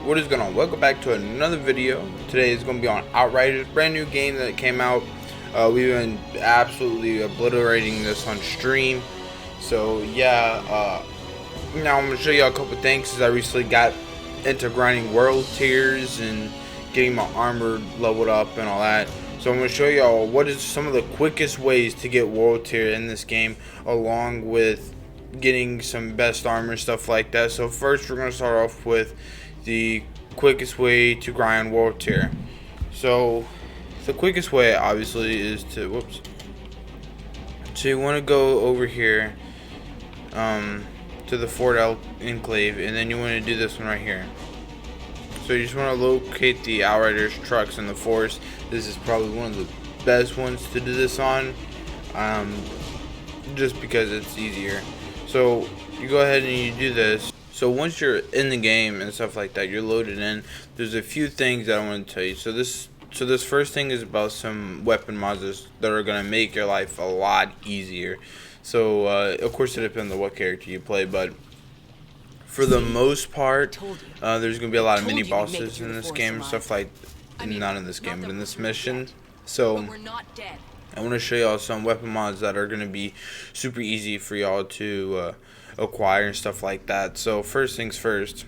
What is going on? Welcome back to another video. Today is going to be on Outriders, brand new game that came out. We've been absolutely obliterating this on stream. So yeah, now I'm going to show you a couple things. Since I recently got into grinding world tiers and getting my armor leveled up and all that. So I'm going to show y'all what is some of the quickest ways to get world tier in this game, along with getting some best armor, stuff like that. So first we're going to start off with the quickest way to grind world tier. So the quickest way obviously is to so you want to go over here to the Fort Enclave, and then you want to do this one right here. So you just want to locate the Outriders trucks in the forest. This is probably one of the best ones to do this on, just because it's easier. So you go ahead and you do this. So once you're in the game and stuff like that, you're loaded in. There's a few things that I want to tell you. So this first thing is about some weapon mods that are gonna make your life a lot easier. So of course it depends on what character you play, but for the most part, there's gonna be a lot of mini bosses in this game and stuff like. Not in this game, but in this mission. So I want to show y'all some weapon mods that are gonna be super easy for y'all to acquire and stuff like that. So first things first,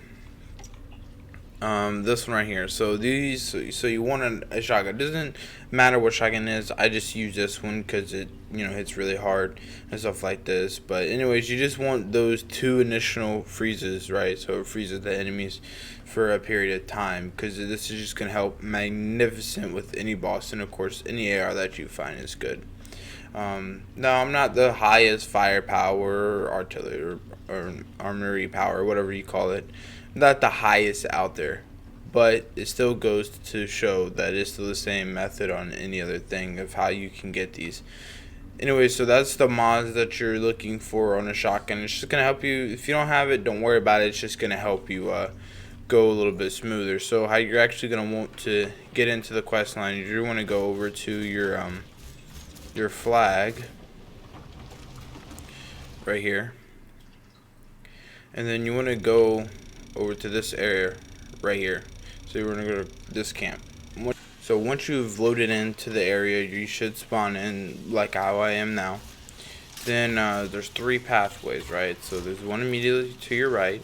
this one right here. So so you want a shotgun. It doesn't matter what shotgun it is. I just use this one because it hits really hard and stuff like this. But anyways, you just want those two initial freezes, right? So it freezes the enemies for a period of time, because this is just gonna help magnificent with any boss, and of course any AR that you find is good. Now I'm not the highest firepower, or artillery, or armory power, whatever you call it. Not the highest out there, but it still goes to show that it's still the same method on any other thing of how you can get these. Anyway, so that's the mods that you're looking for on a shotgun. It's just gonna help you. If you don't have it, don't worry about it. It's just gonna help you go a little bit smoother. So how you're actually gonna want to get into the quest line, you want to go over to your flag right here, and then you want to go over to this area right here. So you're going to go to this camp. So once you've loaded into the area, you should spawn in like how I am now. Then there's three pathways, right? So there's one immediately to your right,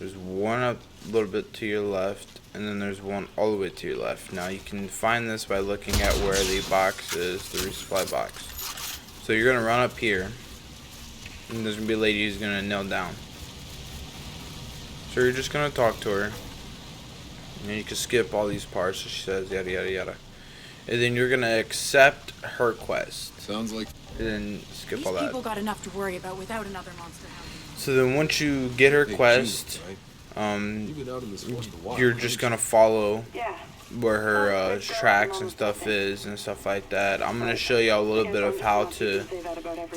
there's one up a little bit to your left, and then there's one all the way to your left. Now you can find this by looking at where the box is, the resupply box. So you're going to run up here, and there's going to be a lady who's going to kneel down. So you're just going to talk to her, and you can skip all these parts. So she says yada yada yada, and then you're going to accept her quest. Sounds like. And then skip all that. These people got enough to worry about without another monster house. So then once you get her quest, you're just going to follow where her tracks and stuff is and stuff like that. I'm going to show you a little bit of how to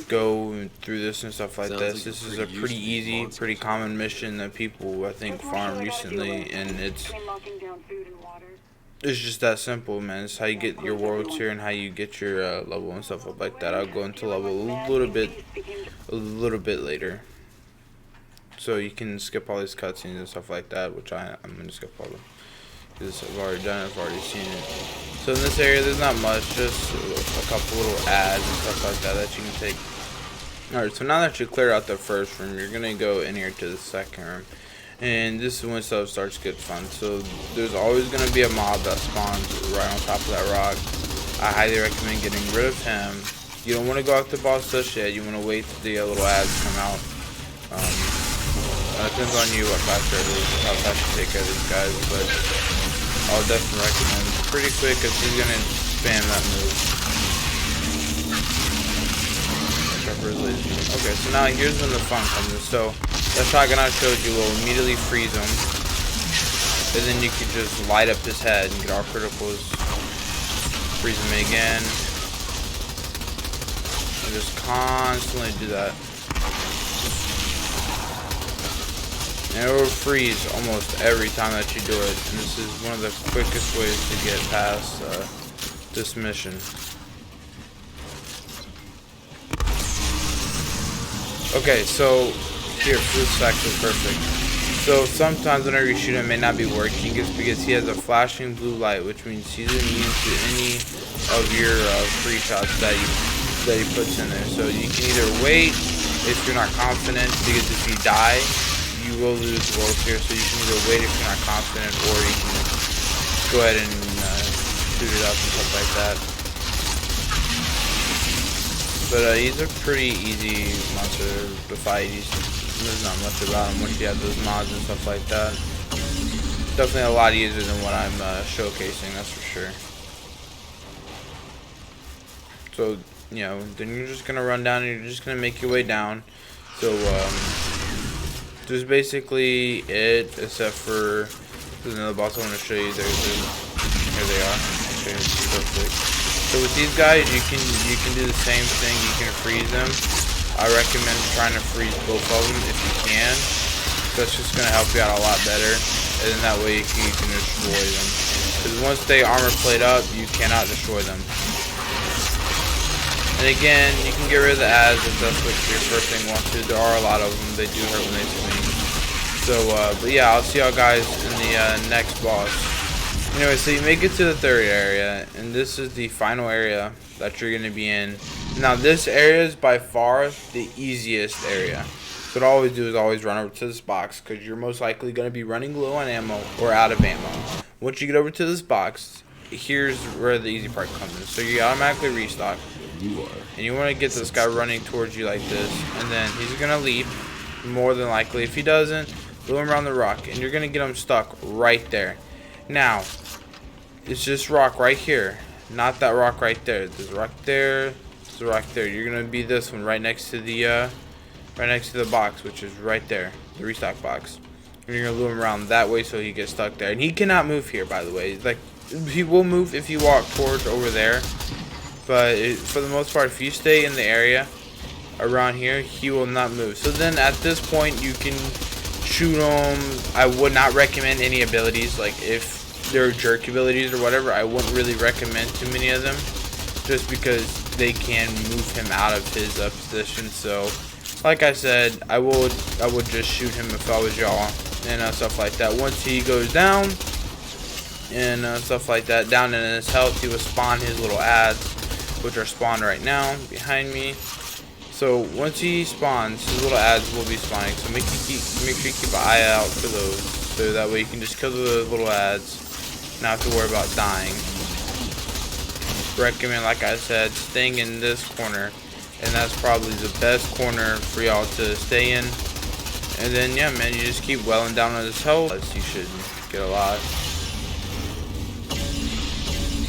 go through this and stuff like this. This is a pretty easy, pretty common mission that people, I think, farm recently, and it's just that simple, man. It's how you get your world tier and how you get your level and stuff like that. I'll go into level a little bit later, so you can skip all these cutscenes and stuff like that, which I'm gonna skip all of them. Because I've already done it, I've already seen it. So in this area, there's not much, just a couple little ads and stuff like that you can take. Alright, so now that you clear out the first room, you're going to go in here to the second room. And this is when stuff starts to get fun. So there's always going to be a mob that spawns right on top of that rock. I highly recommend getting rid of him. You don't want to go after the boss just yet. You want to wait till the little ads come out. It depends on you how fast you take care of these guys, but I'll definitely recommend it pretty quick, because he's going to spam that move. Okay, so now here's when the fun comes in. So that shotgun I showed you will immediately freeze him, and then you can just light up his head and get all criticals, freeze him again, and just constantly do that. And it will freeze almost every time that you do it, and this is one of the quickest ways to get past this mission. Okay, so here, this is actually perfect. So sometimes whenever you shoot him, it may not be working, just because he has a flashing blue light, which means he's immune to any of your free shots that he puts in there. So you can either wait if you're not confident, because if you die, you will lose worlds here. So you can either wait if you're not confident, or you can go ahead and shoot it up and stuff like that. But he's a pretty easy monster to fight. There's not much about him once you have those mods and stuff like that. Definitely a lot easier than what I'm showcasing, that's for sure. So, you know, then you're just gonna run down and you're just gonna make your way down. So, there's basically it, except for there's another boss I want to show you. Here they are. Okay, it's perfect. So with these guys, you can do the same thing. You can freeze them. I recommend trying to freeze both of them if you can. That's just gonna help you out a lot better, and then that way you can destroy them. Because once they armor plate up, you cannot destroy them. And again, you can get rid of the ads if that's what your first thing wants to. There are a lot of them. They do hurt when they swing. So, but yeah, I'll see y'all guys in the next boss. Anyway, so you make it to the third area, and this is the final area that you're going to be in. Now, this area is by far the easiest area. So what I always do is always run over to this box, because you're most likely going to be running low on ammo or out of ammo. Once you get over to this box, here's where the easy part comes in. So you automatically restock. And you want to get this guy running towards you like this, and then he's going to leap, more than likely. If he doesn't, blow him around the rock, and you're going to get him stuck right there. Now, it's this rock right here, not that rock right there. There's a rock there, there's a rock there. You're going to be this one right next to the box, which is right there, the restock box. And you're going to lure him around that way so he gets stuck there. And he cannot move here, by the way. Like, he will move if you walk towards over there. But for the most part, if you stay in the area around here, he will not move. So then at this point, you can shoot him. I would not recommend any abilities. Like, if they're jerk abilities or whatever, I wouldn't really recommend too many of them, just because they can move him out of his position. So, like I said, I would just shoot him if I was y'all, and stuff like that. Once he goes down and stuff like that, down in his health, he will spawn his little ads, which are spawned right now behind me. So once he spawns, his little ads will be spawning. So make sure you keep an eye out for those, so that way you can just kill the little ads, not have to worry about dying. Recommend, like I said, staying in this corner, and that's probably the best corner for y'all to stay in. And then yeah, man, you just keep welling down on his health. You should get a lot.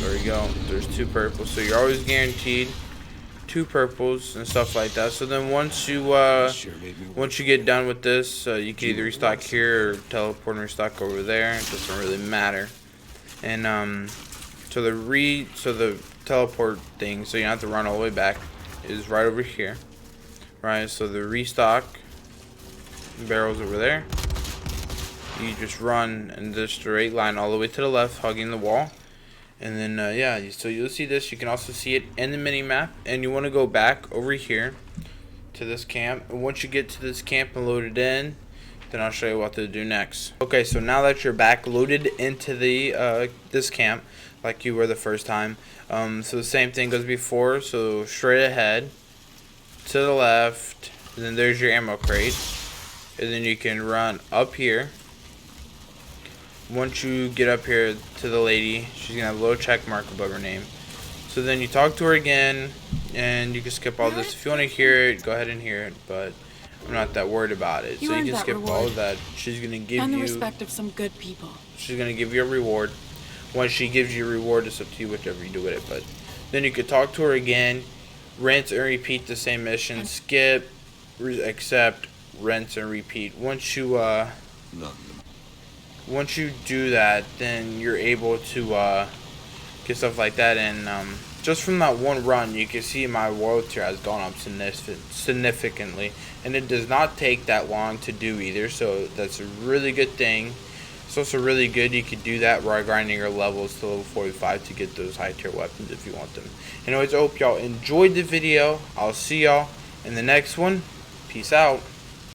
There we go. There's 2 purples, so you're always guaranteed 2 purples and stuff like that. So then once you get done with this, you can either restock here or teleport and restock over there. It doesn't really matter. And so the teleport thing, so you don't have to run all the way back, is right over here. Right. So the restock barrel's over there. You just run in this straight line all the way to the left, hugging the wall. And then, yeah, so you'll see this. You can also see it in the mini-map. And you want to go back over here to this camp. And once you get to this camp and load it in, then I'll show you what to do next. Okay, so now that you're back loaded into the this camp, like you were the first time, so the same thing goes before. So straight ahead, to the left, and then there's your ammo crate. And then you can run up here. Once you get up here to the lady, she's gonna have a little check mark above her name. So then you talk to her again, and you can skip all this. If you want to hear it, go ahead and hear it, but I'm not that worried about it. So you can skip all of that. She's gonna give you the respect of some good people. She's gonna give you a reward. Once she gives you a reward, it's up to you whichever you do with it. But then you could talk to her again, rinse and repeat the same mission. Skip, accept, rinse and repeat. Once you do that, then you're able to get stuff like that. And just from that one run, you can see my world tier has gone up significantly. And it does not take that long to do either, so that's a really good thing. It's also really good you could do that while grinding your levels to level 45 to get those high tier weapons if you want them. Anyways, I hope y'all enjoyed the video. I'll see y'all in the next one. Peace out.